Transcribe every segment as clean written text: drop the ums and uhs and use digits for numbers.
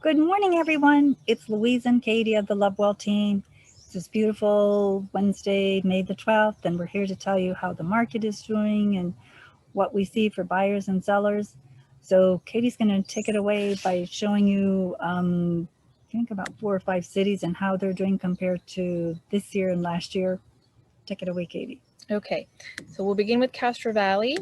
Good morning, everyone. It's Louise and Katie of the Lovewell team. It's this beautiful Wednesday, May the 12th, and we're here to tell you how the market is doing and what we see for buyers and sellers. So Katie's going to take it away by showing you, I think about 4 or 5 cities and how they're doing compared to this year and last year. Take it away, Katie. Okay, so we'll begin with Castro Valley.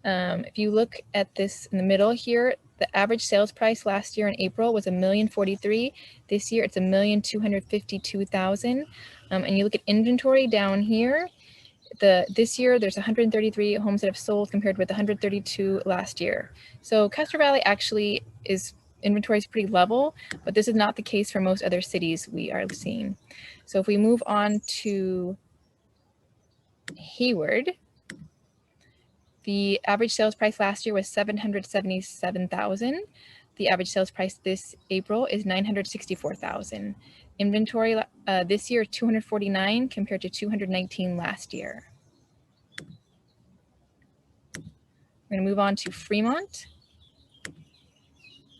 If you look at this in the middle here, the average sales price last year in April was $1,043,000. This year it's $1,252,000. And you look at inventory down here. This year there's 133 homes that have sold compared with 132 last year. So Castro Valley actually inventory is pretty level, but this is not the case for most other cities we are seeing. So if we move on to Hayward, the average sales price last year was $777,000. The average sales price this April is $964,000. Inventory this year 249 compared to 219 last year. We're going to move on to Fremont.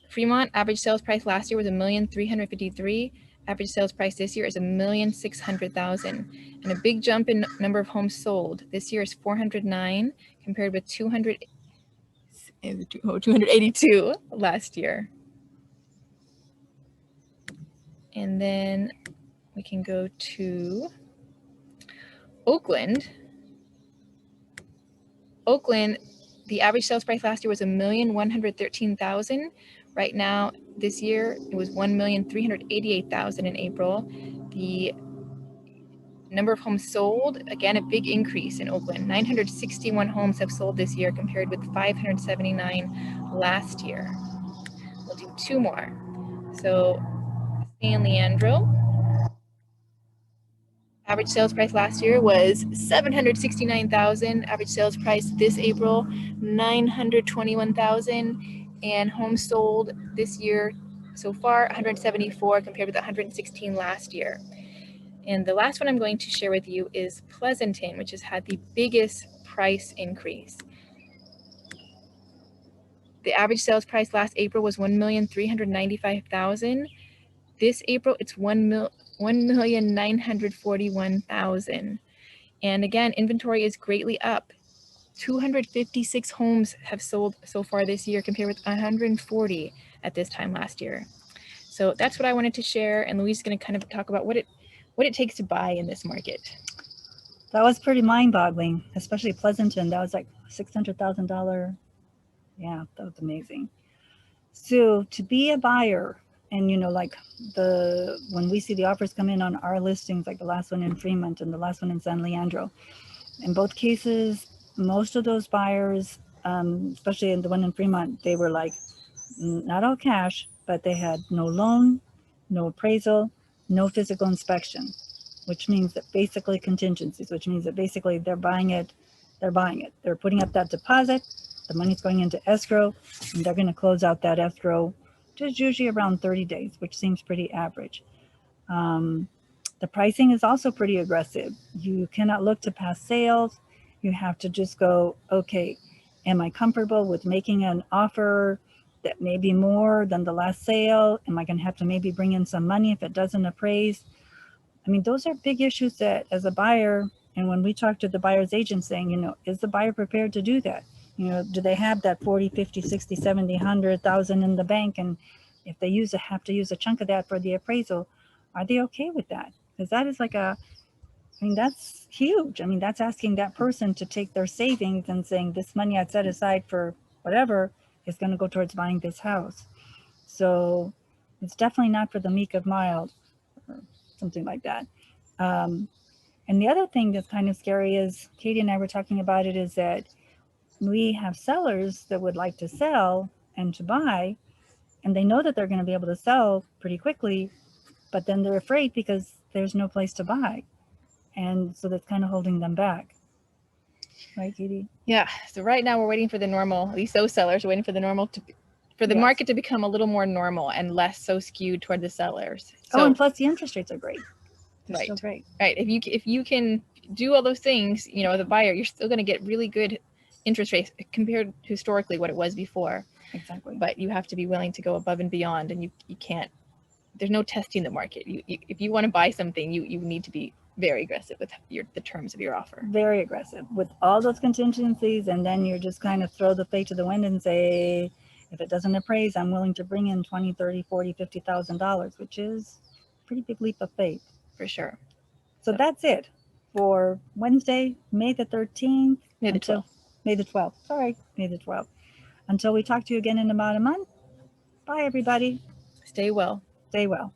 Fremont average sales price last year was $1,353,000. Average sales price this year is $1,600,000, and a big jump in number of homes sold. This year is 409 compared with 282 last year. And then we can go to Oakland. Oakland, the average sales price last year was $1,113,000. Right now, this year, it was $1,388,000 in April. The number of homes sold, again, a big increase in Oakland. 961 homes have sold this year compared with 579 last year. We'll do two more. So San Leandro. Average sales price last year was $769,000. Average sales price this April, $921,000. And homes sold this year so far, 174 compared with 116 last year. And the last one I'm going to share with you is Pleasanton, which has had the biggest price increase. The average sales price last April was $1,395,000. This April, it's $1,941,000. And again, inventory is greatly up. 256 homes have sold so far this year compared with 140 at this time last year. So that's what I wanted to share. And Louise is going to kind of talk about what it takes to buy in this market. That was pretty mind-boggling, especially Pleasanton. That was like $600,000. Yeah, that was amazing. So to be a buyer, and like when we see the offers come in on our listings, like the last one in Fremont and the last one in San Leandro, in both cases, most of those buyers, especially in the one in Fremont, they were like not all cash, but they had no loan, no appraisal, no physical inspection, which means that basically contingencies, which means that basically they're buying it. They're putting up that deposit, the money's going into escrow, and they're going to close out that escrow just usually around 30 days, which seems pretty average. The pricing is also pretty aggressive. You cannot look to past sales. You have to just go, okay, am I comfortable with making an offer that may be more than the last sale? Am I going to have to maybe bring in some money if it doesn't appraise? I mean, those are big issues that as a buyer, and when we talk to the buyer's agent saying, is the buyer prepared to do that? Do they have that 40, 50, 60, 70, 100,000 in the bank? And if they have to use a chunk of that for the appraisal, are they okay with that? Because that is that's huge. I mean, that's asking that person to take their savings and saying this money I'd set aside for whatever is going to go towards buying this house. So it's definitely not for the meek of mild or something like that. And the other thing that's kind of scary is, Katie and I were talking about it, is that we have sellers that would like to sell and to buy, and they know that they're going to be able to sell pretty quickly, but then they're afraid because there's no place to buy. And so that's kind of holding them back. Right, Katie? Yeah. So right now we're waiting for the normal, at least those sellers are waiting for the normal for the market to become a little more normal and less so skewed toward the sellers. So, and plus the interest rates are great. They're right. Still great. Right. If you can do all those things, the buyer, you're still going to get really good interest rates compared to historically what it was before. Exactly. but you have to be willing to go above and beyond, and you can't, there's no testing the market. If you want to buy something, you need to be very aggressive with the terms of your offer. Very aggressive with all those contingencies, and then you're just kind of throw the fate to the wind and say, if it doesn't appraise, I'm willing to bring in $20, $30, $40, $50,000, which is a pretty big leap of faith. For sure. So that's it for Wednesday, May the 13th. May the 12th. May the 12th. Sorry, May the 12th. Until we talk to you again in about a month. Bye, everybody. Stay well. Stay well.